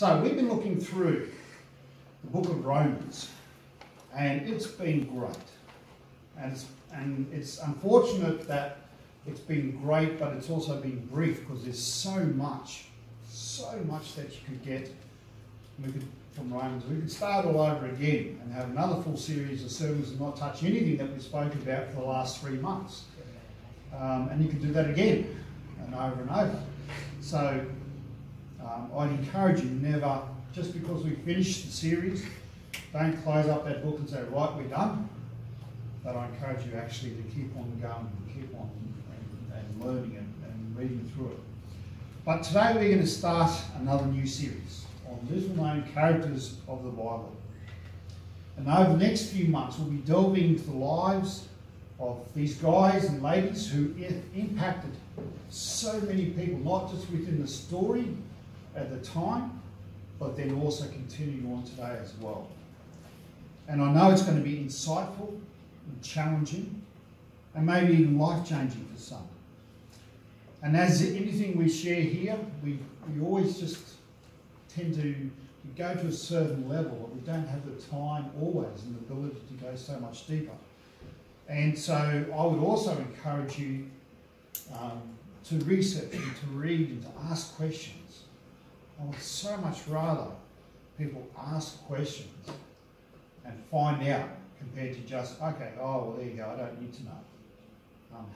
So we've been looking through the book of Romans, and it's been great. And it's unfortunate that it's been great, but it's also been brief because there's so much that you could get from Romans. We could start all over again and have another full series of sermons and not touch anything that we spoke about for the last 3 months. And you could do that again and over. So I'd encourage you never, just because we finished the series, don't close up that book and say, right, we're done. But I encourage you actually to keep on going and keep on and learning and reading through it. But today we're going to start another new series on little known characters of the Bible. And over the next few months we'll be delving into the lives of these guys and ladies who impacted so many people, not just within the story at the time, but then also continuing on today as well. And I know it's going to be insightful and challenging and maybe even life-changing for some. And as anything we share here, we always just tend to go to a certain level, but we don't have the time always and the ability to go so much deeper. And so I would also encourage you to research and to read and to ask questions. I would so much rather people ask questions and find out compared to just, okay, oh, well, there you go, I don't need to know.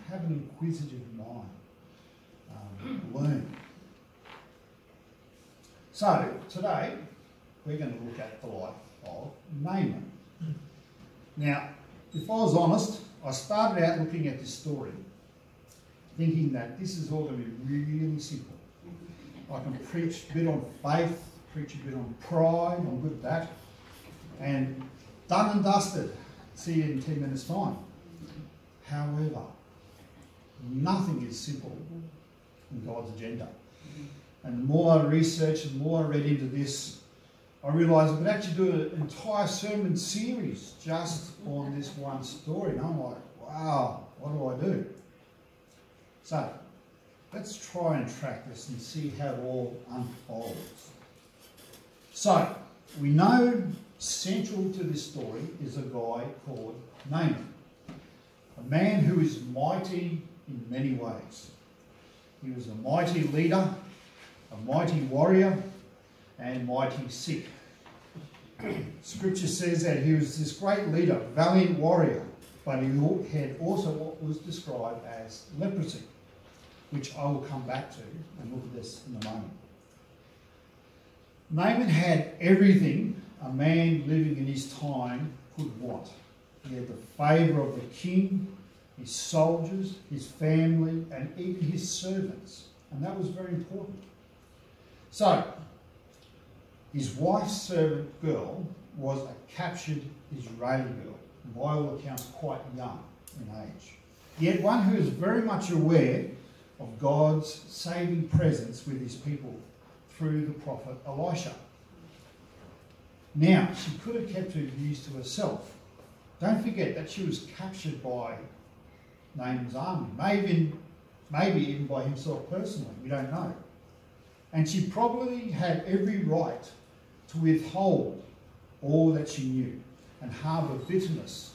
Have an inquisitive mind. Learn. So, today, we're going to look at the life of Naaman. Now, if I was honest, I started out looking at this story thinking that this is all going to be really simple. I can preach a bit on faith, preach a bit on pride, I'm good at that, and done and dusted. See you in 10 minutes' time. However, nothing is simple in God's agenda. And the more I researched and the more I read into this, I realised I could actually do an entire sermon series just on this one story. And I'm like, wow, what do I do? So, let's try and track this and see how it all unfolds. So, we know central to this story is a guy called Naaman, a man who is mighty in many ways. He was a mighty leader, a mighty warrior, and mighty sick. Scripture says that he was this great leader, valiant warrior, but he had also what was described as leprosy, which I will come back to and look at this in a moment. Naaman had everything a man living in his time could want. He had the favour of the king, his soldiers, his family, and even his servants. And that was very important. So, his wife's servant girl was a captured Israeli girl, and by all accounts quite young in age. Yet one who is very much aware of God's saving presence with his people through the prophet Elisha. Now, she could have kept her views to herself. Don't forget that she was captured by Naaman's army, maybe even by himself personally, we don't know. And she probably had every right to withhold all that she knew and harbour bitterness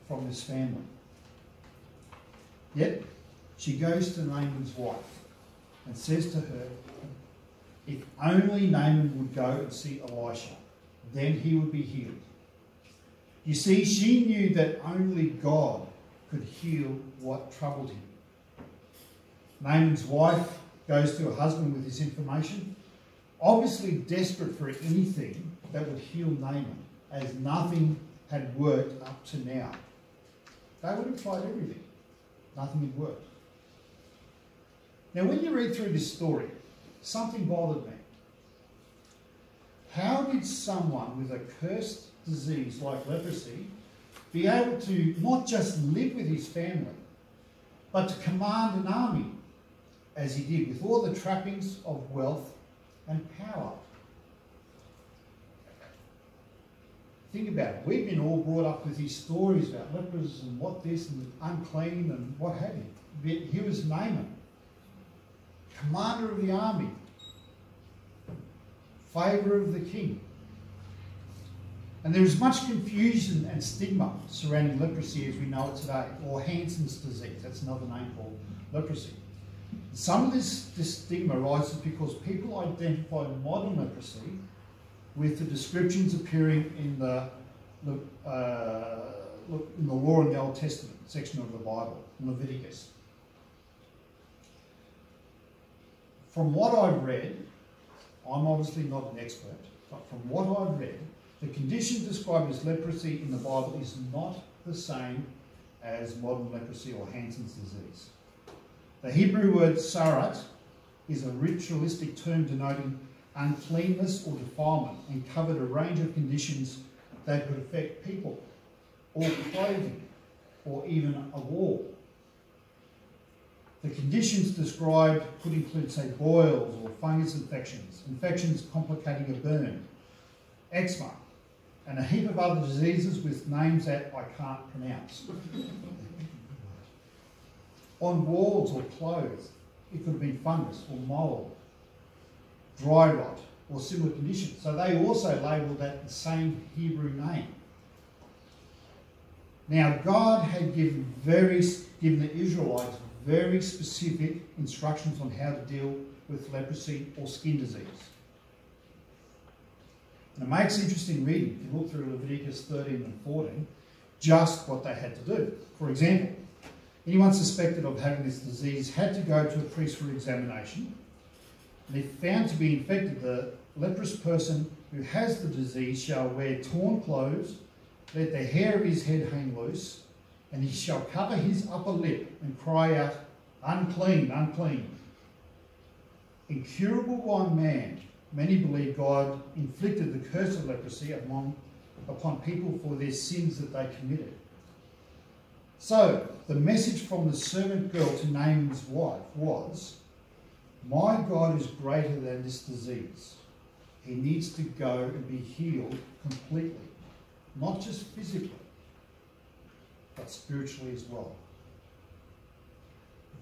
from this family. Yet, she goes to Naaman's wife and says to her, if only Naaman would go and see Elisha, then he would be healed. You see, she knew that only God could heal what troubled him. Naaman's wife goes to her husband with this information, obviously desperate for anything that would heal Naaman, as nothing had worked up to now. They would have tried everything. Nothing had worked. Now, when you read through this story, something bothered me. How did someone with a cursed disease like leprosy be able to not just live with his family, but to command an army, as he did, with all the trappings of wealth and power? Think about it. We've been all brought up with these stories about lepers and what this and unclean and what have you. Here was Naaman, commander of the army, favour of the king. And there is much confusion and stigma surrounding leprosy as we know it today, or Hansen's disease. That's another name for leprosy. Some of this stigma arises because people identify modern leprosy with the descriptions appearing in the Law in the Old Testament section of the Bible, Leviticus. From what I've read, I'm obviously not an expert, but from what I've read, the condition described as leprosy in the Bible is not the same as modern leprosy or Hansen's disease. The Hebrew word sarat is a ritualistic term denoting uncleanness or defilement and covered a range of conditions that could affect people, or clothing, or even a wall. The conditions described could include, say, boils or fungus infections, infections complicating a burn, eczema, and a heap of other diseases with names that I can't pronounce. On walls or clothes, it could have been fungus or mold, dry rot, or similar conditions. So they also labelled that the same Hebrew name. Now, God had given the Israelites very specific instructions on how to deal with leprosy or skin disease. And it makes interesting reading, if you look through Leviticus 13 and 14, just what they had to do. For example, anyone suspected of having this disease had to go to a priest for examination. And if found to be infected, the leprous person who has the disease shall wear torn clothes, let the hair of his head hang loose, and he shall cover his upper lip and cry out, "Unclean, unclean." Incurable by man, many believe God inflicted the curse of leprosy upon people for their sins that they committed. So, the message from the servant girl to Naaman's wife was, my God is greater than this disease. He needs to go and be healed completely, not just physically, but spiritually as well.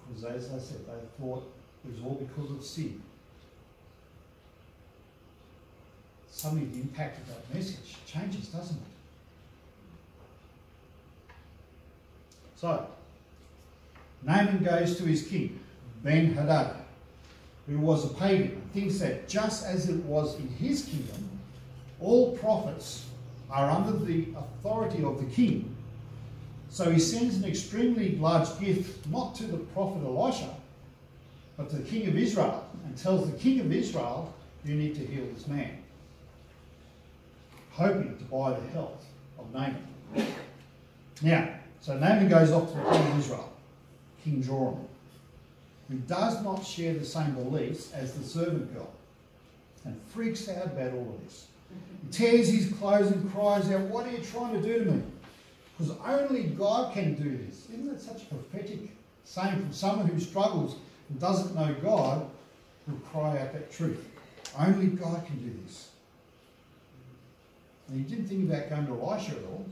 Because as I said, they thought it was all because of sin. Suddenly the impact of that message changes, doesn't it? So, Naaman goes to his king, Ben-Hadad, who was a pagan, and thinks that just as it was in his kingdom, all prophets are under the authority of the king. So he sends an extremely large gift, not to the prophet Elisha, but to the king of Israel, and tells the king of Israel, you need to heal this man, hoping to buy the health of Naaman. Now, so Naaman goes off to the king of Israel, King Joram, who does not share the same beliefs as the servant girl, and freaks out about all of this. He tears his clothes and cries out, "What are you trying to do to me? Because only God can do this." Isn't that such a prophetic saying from someone who struggles and doesn't know God, will cry out that truth? Only God can do this. And he didn't think about going to Elisha at all,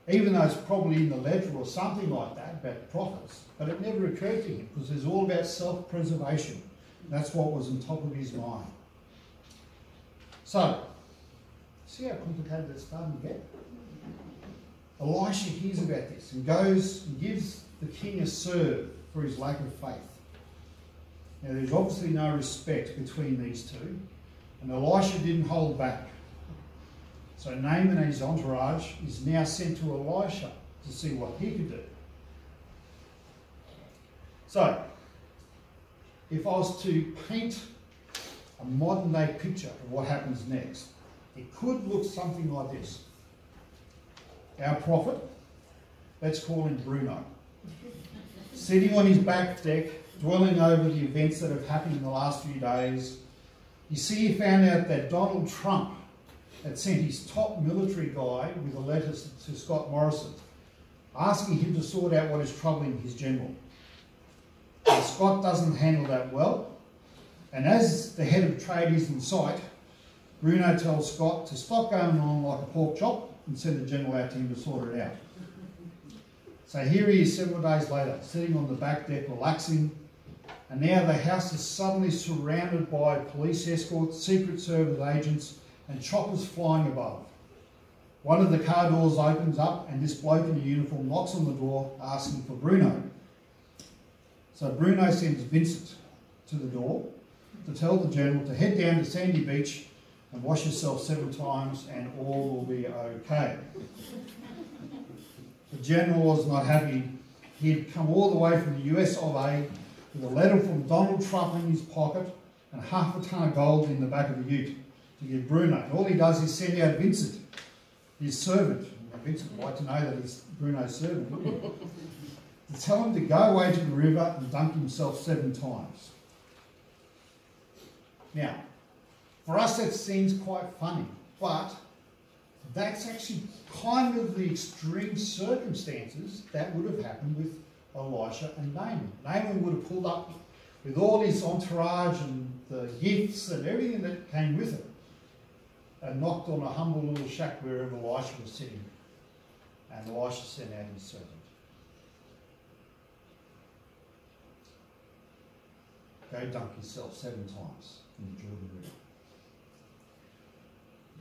even though it's probably in the ledger or something like that about prophets, but it never occurred to him because it's all about self-preservation. That's what was on top of his mind. So, see how complicated it's starting to get? Elisha hears about this and goes and gives the king a serve for his lack of faith. Now, there's obviously no respect between these two, and Elisha didn't hold back. So Naaman and his entourage is now sent to Elisha to see what he could do. So, if I was to paint a modern day picture of what happens next, it could look something like this. Our prophet, let's call him Bruno, sitting on his back deck, dwelling over the events that have happened in the last few days. You see, he found out that Donald Trump had sent his top military guy with a letter to Scott Morrison, asking him to sort out what is troubling his general. And Scott doesn't handle that well, and as the head of trade is in sight, Bruno tells Scott to stop going on like a pork chop and send the general out to him to sort it out. So here he is several days later, sitting on the back deck, relaxing, And now the house is suddenly surrounded by police escorts, Secret Service agents, and choppers flying above. One of the car doors opens up and this bloke in a uniform knocks on the door asking for Bruno. So Bruno sends Vincent to the door to tell the General to head down to Sandy Beach and wash yourself 7 times and all will be okay. The General was not happy. He had come all the way from the US of A with a letter from Donald Trump in his pocket and half a ton of gold in the back of the ute to give Bruno. And all he does is send out Vincent, his servant. And Vincent would like to know that he's Bruno's servant, wouldn't he? To tell him to go away to the river and dunk himself 7 times. Now, for us that seems quite funny, but that's actually kind of the extreme circumstances that would have happened with Elisha and Naaman. Naaman would have pulled up with all his entourage and the gifts and everything that came with it and knocked on a humble little shack wherever Elisha was sitting. And Elisha sent out his servant. Go dunk yourself 7 times in the Jordan River.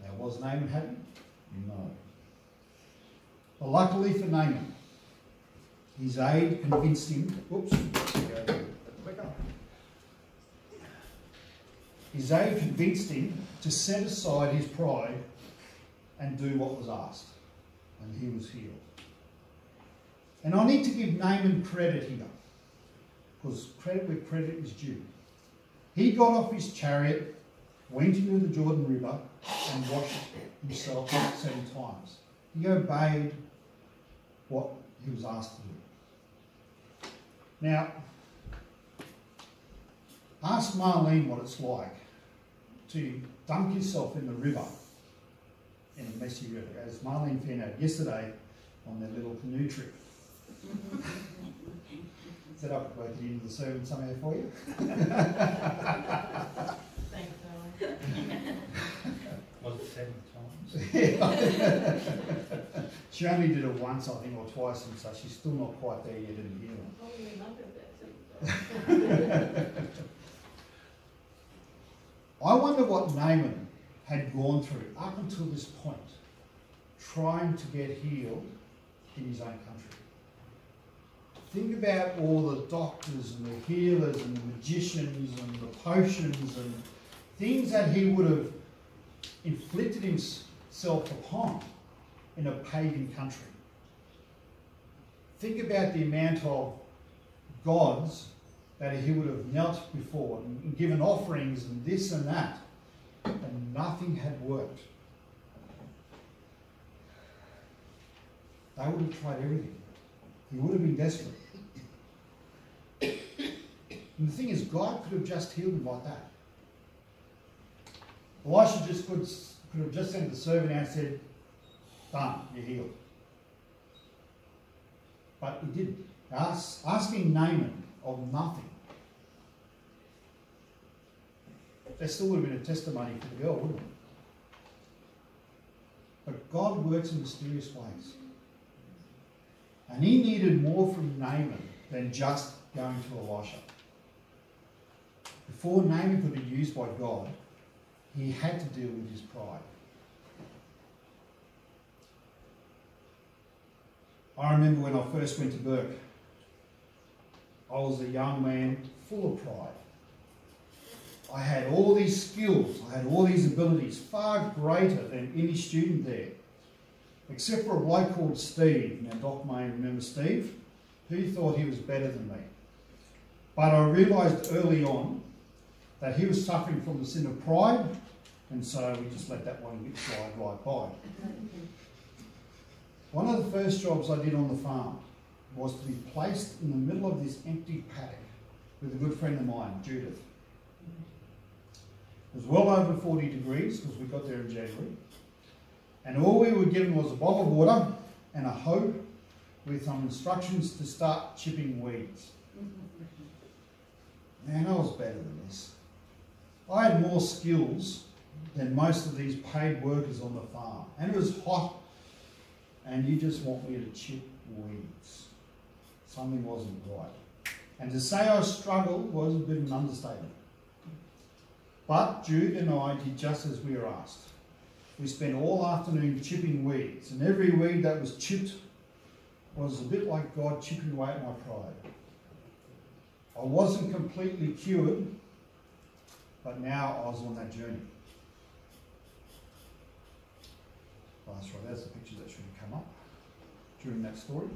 Now, was Naaman happy? No. But luckily for Naaman, his aide convinced him, his aide convinced him to set aside his pride and do what was asked. And he was healed. And I need to give Naaman credit here, because credit where credit is due. He got off his chariot, went into the Jordan River and washed himself 7 times. He obeyed what he was asked to do. Now, ask Marlene what it's like to dunk yourself in the river, in a messy river, as Marlene found out yesterday on their little canoe trip. Is that up working into the sermon somehow for you? Thanks, Allan. Was it 7 times? She only did it once, I think, or twice, and so she's still not quite there yet in the healing. Oh, you remember that. I wonder what Naaman had gone through up until this point, trying to get healed in his own country. Think about all the doctors and the healers and the magicians and the potions and things that he would have inflicted himself upon in a pagan country. Think about the amount of gods that he would have knelt before and given offerings and this and that, and nothing had worked. They would have tried everything. He would have been desperate. And the thing is, God could have just healed him like that. Elisha just could have just sent the servant out and said, done, you're healed. But he didn't. Asking Naaman of nothing. There still would have been a testimony for the girl, wouldn't it? But God works in mysterious ways. And he needed more from Naaman than just going to Elisha. Before Naaman could be used by God, he had to deal with his pride. I remember when I first went to Burke, I was a young man full of pride. I had all these skills, I had all these abilities, far greater than any student there. Except for a bloke called Steve. Now, Doc may remember Steve. He thought he was better than me. But I realised early on that he was suffering from the sin of pride, and so we just let that one bit slide right by. One of the first jobs I did on the farm was to be placed in the middle of this empty paddock with a good friend of mine, Judith. It was well over 40 degrees because we got there in January. And all we were given was a bottle of water and a hoe with some instructions to start chipping weeds. Man, I was better than this. I had more skills than most of these paid workers on the farm. And it was hot, and you just want me to chip weeds. Something wasn't right. And to say I struggled was a bit of an understatement. But Jude and I did just as we were asked. We spent all afternoon chipping weeds, and every weed that was chipped was a bit like God chipping away at my pride. I wasn't completely cured, but now I was on that journey. Oh, that's right, that's the picture that should have come up during that story.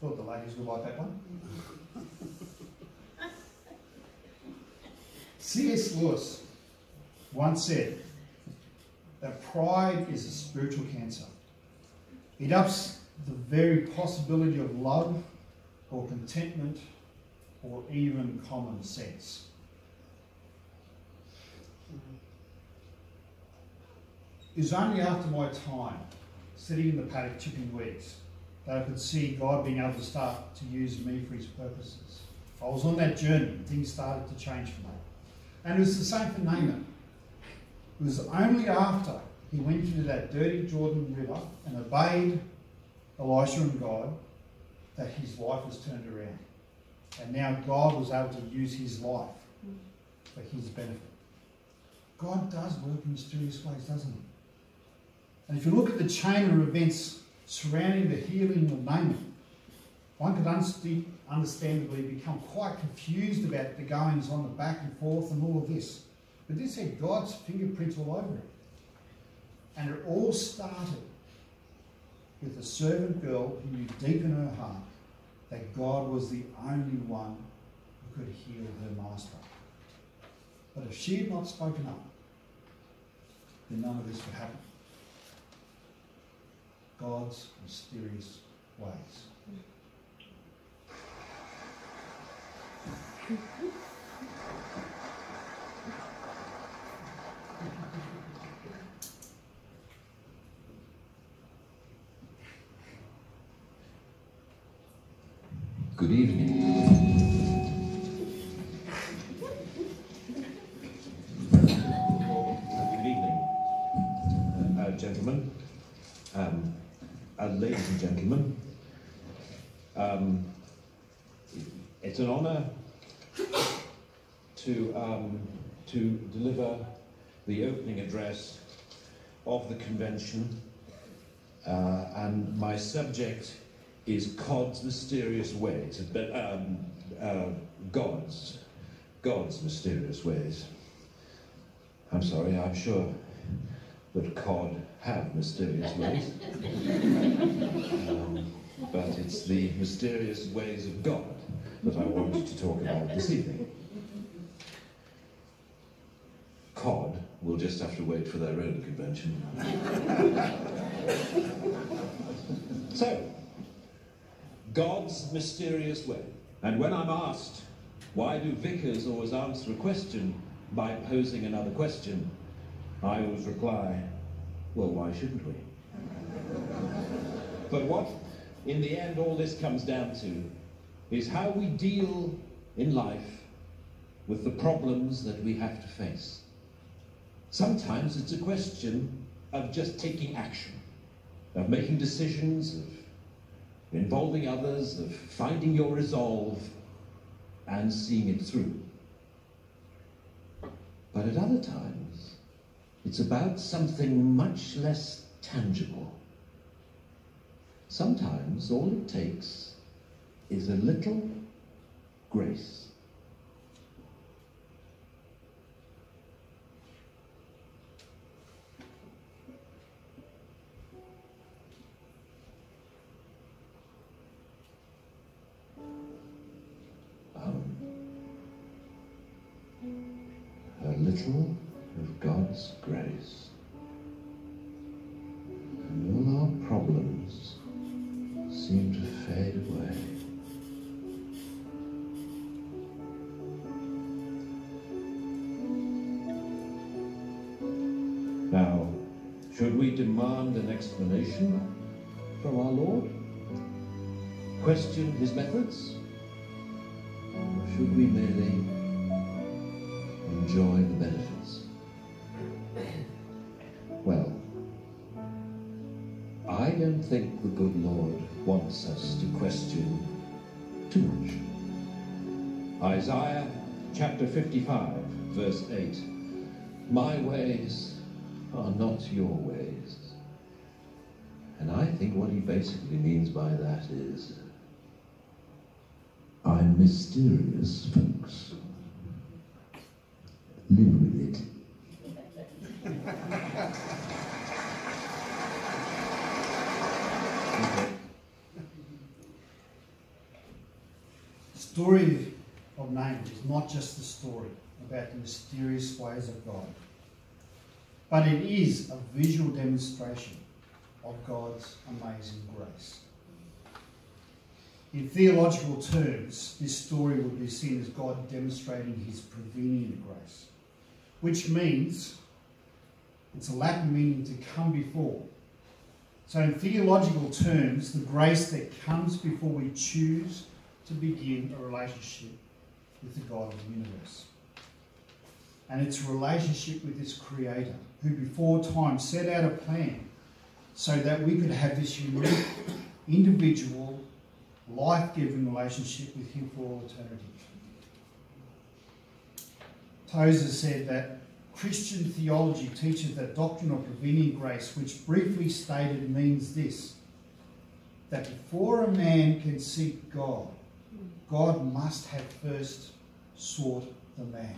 Thought the ladies would like that one. C.S. Lewis once said that pride is a spiritual cancer. It ups the very possibility of love or contentment or even common sense. It was only after my time sitting in the paddock chipping weeds that I could see God being able to start to use me for his purposes. I was on that journey and things started to change for me. And it was the same for Naaman. It was only after he went into that dirty Jordan River and obeyed Elisha and God that his life was turned around. And now God was able to use his life for his benefit. God does work in mysterious ways, doesn't he? And if you look at the chain of events surrounding the healing of Naaman, one could understandably become quite confused about the goings on, the back and forth and all of this. But this had God's fingerprints all over it. And it all started with a servant girl who knew deep in her heart that God was the only one who could heal her master. But if she had not spoken up, then none of this would happen. God's mysterious ways. Good evening. Good evening, gentlemen, ladies and gentlemen. It's an honour to deliver the opening address of the convention, and my subject is God's mysterious ways. God's mysterious ways. I'm sorry, I'm sure that God have mysterious ways, but it's the mysterious ways of God that I wanted to talk about this evening. COD will just have to wait for their own convention. So, God's mysterious way. And when I'm asked, why do vicars always answer a question by posing another question, I always reply, well, why shouldn't we? But what, in the end, all this comes down to is how we deal in life with the problems that we have to face. Sometimes it's a question of just taking action, of making decisions, of involving others, of finding your resolve and seeing it through. But at other times, it's about something much less tangible. Sometimes all it takes is a little grace. A little of God's grace, and all our problems seem to fade away. Now, should we demand an explanation from our Lord? Question his methods? Or should we merely enjoy the benefits? Well, I don't think the good Lord wants us to question too much. Isaiah chapter 55, verse 8. My ways are not your ways. And I think what he basically means by that is, I'm mysterious, folks. Live with it. The story of Naaman is not just a story about the mysterious ways of God, but it is a visual demonstration of God's amazing grace. In theological terms, this story would be seen as God demonstrating his prevenient grace, which means it's a Latin meaning to come before. So in theological terms, the grace that comes before we choose to begin a relationship with the God of the universe. And it's a relationship with this Creator, who before time set out a plan so that we could have this unique, individual, life-giving relationship with him for all eternity. Tozer said that Christian theology teaches that doctrine of prevenient grace, which briefly stated means this, that before a man can seek God, God must have first sought the man.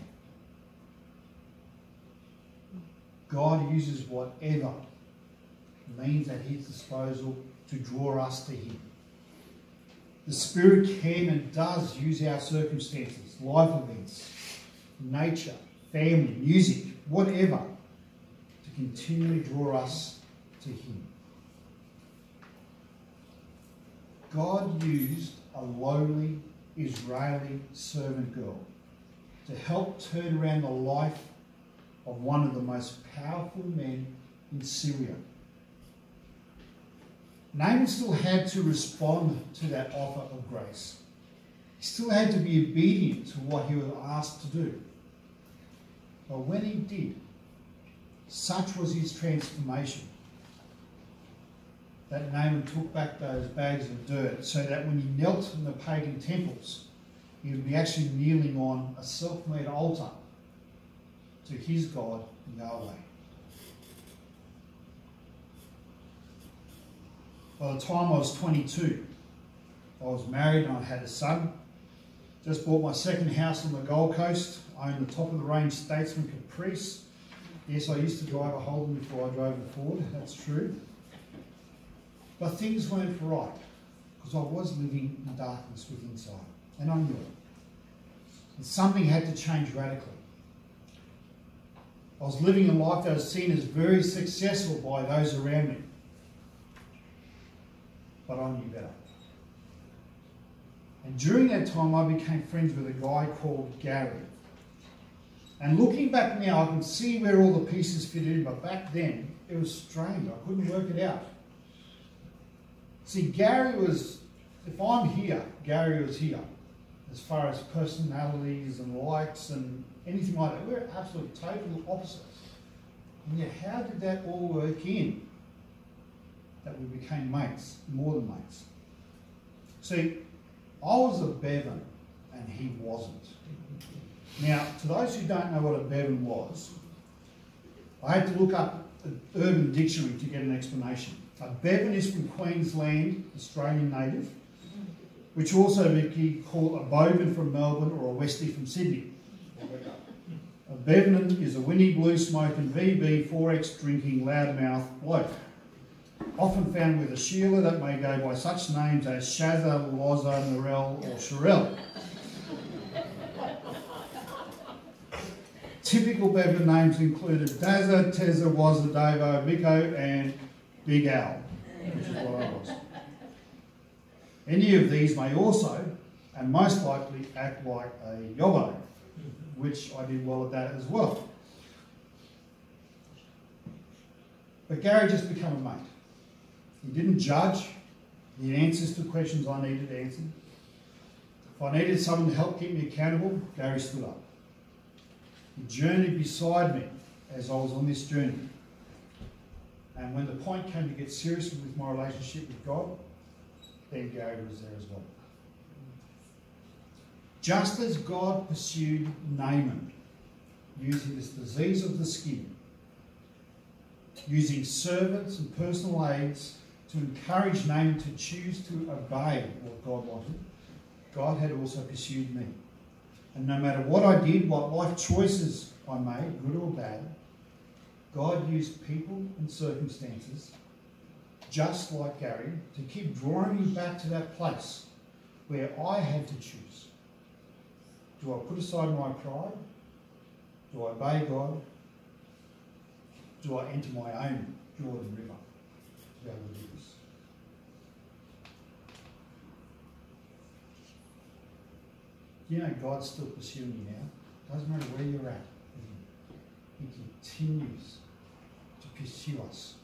God uses whatever means at his disposal to draw us to him. The Spirit can and does use our circumstances, life events, nature, family, music, whatever, to continually draw us to him. God used a lowly Israeli servant girl to help turn around the life of one of the most powerful men in Syria. Naaman still had to respond to that offer of grace. He still had to be obedient to what he was asked to do. But when he did, such was his transformation that Naaman took back those bags of dirt so that when he knelt in the pagan temples, he would be actually kneeling on a self-made altar to his God, Yahweh. By the time I was 22, I was married and I had a son. Just bought my second house on the Gold Coast. I owned the top of the range Statesman Caprice. Yes, I used to drive a Holden before I drove a Ford, that's true. But things weren't right because I was living in darkness within inside, and I knew it. And something had to change radically. I was living a life that was seen as very successful by those around me. But I knew better. And during that time, I became friends with a guy called Gary. And looking back now, I can see where all the pieces fit in, but back then, it was strange. I couldn't work it out. See, Gary was, if I'm here, Gary was here. As far as personalities and likes and anything like that. We're absolute total opposites. And yet, how did that all work in? That we became mates, more than mates. See, I was a Bevan and he wasn't. Now, to those who don't know what a Bevan was, I had to look up the Urban Dictionary to get an explanation. A Bevan is from Queensland, Australian native, which also may be called a Bovan from Melbourne or a Westie from Sydney. A Bevan is a Winnie Blue smoking VB 4X drinking loudmouth bloke, often found with a Sheila that may go by such names as Shazza, Loza, Narelle or Sherelle. Typical Bevan names included Dazza, Tezza, Wazza, Davo, Miko and Big Al, which is what I was. Any of these may also, and most likely, act like a yobbo, which I did well at that as well. But Gary just became a mate. He didn't judge. He had answers to questions I needed answered. If I needed someone to help keep me accountable, Gary stood up. He journeyed beside me as I was on this journey. And when the point came to get serious with my relationship with God, then Gary was there as well. Just as God pursued Naaman, using this disease of the skin, using servants and personal aids to encourage Naaman to choose to obey what God wanted, God had also pursued me. And no matter what I did, what life choices I made, good or bad, God used people and circumstances, just like Gary, to keep drawing me back to that place where I had to choose. Do I put aside my pride? Do I obey God? Do I enter my own Jordan River to be able to do this? You know, God's still pursuing you now. Doesn't matter where you're at. He continues to pursue us.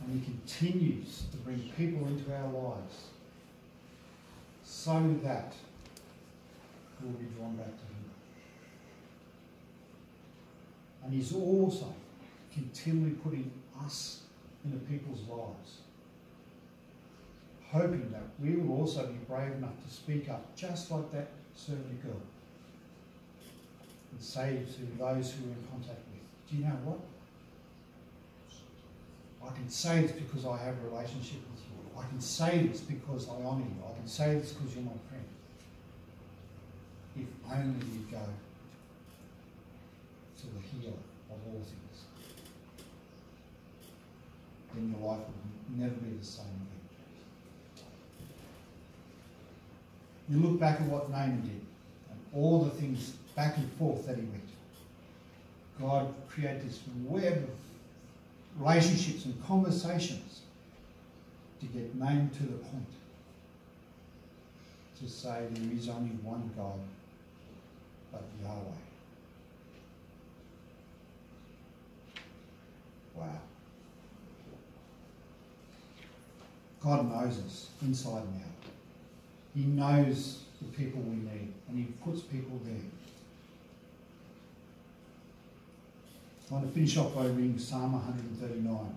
And He continues to bring people into our lives so that we'll be drawn back to Him. And He's also continually putting us into people's lives, hoping that we will also be brave enough to speak up, just like that servant girl, and say to those who we're in contact with, do you know what? I can say this because I have a relationship with you. I can say this because I honour you. I can say this because you're my friend. If only you go to the healer of all things, then your life will never be the same again. You look back at what Naaman did, and all the things back and forth that he went. God created this web of relationships and conversations to get Naaman to the point to say there is only one God, but Yahweh. Wow. God knows us inside and out. He knows the people we need, and He puts people there. I want to finish off by reading Psalm 139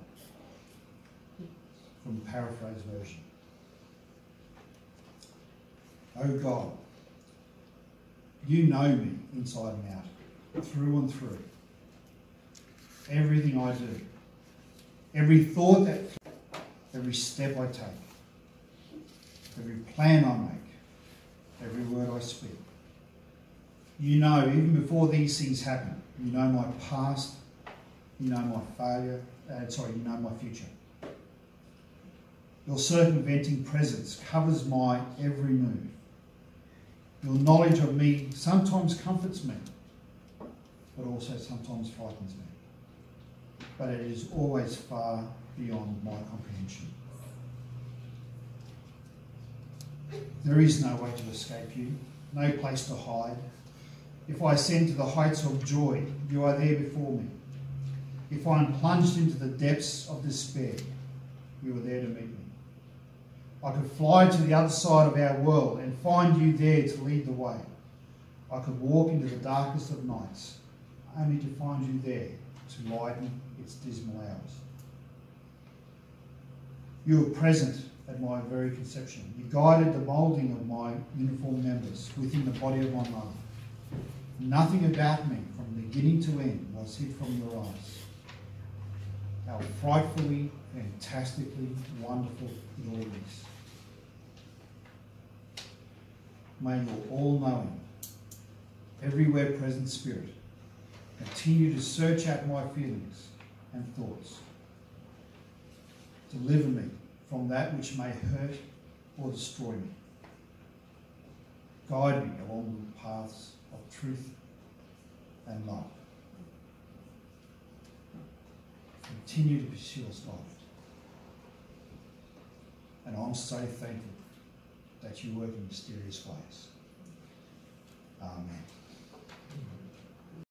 from the paraphrase version. Oh God, you know me inside and out, through and through. Everything I do, every thought that, every step I take, every plan I make, every word I speak. You know, even before these things happen, you know my past, you know my failure, you know my future. Your circumventing presence covers my every move. Your knowledge of me sometimes comforts me, but also sometimes frightens me. But it is always far beyond my comprehension. There is no way to escape you, no place to hide. If I ascend to the heights of joy, you are there before me. If I am plunged into the depths of despair, you are there to meet me. I could fly to the other side of our world and find you there to lead the way. I could walk into the darkest of nights, only to find you there to lighten its dismal hours. You were present at my very conception. You guided the moulding of my uniform members within the body of my mother. Nothing about me from beginning to end was hid from your eyes. How frightfully, fantastically wonderful it all is. May your all-knowing, everywhere present Spirit continue to search out my feelings and thoughts. Deliver me from that which may hurt or destroy me. Guide me along the paths of truth and love. Continue to pursue us, God. And I'm so thankful that you work in mysterious ways. Amen.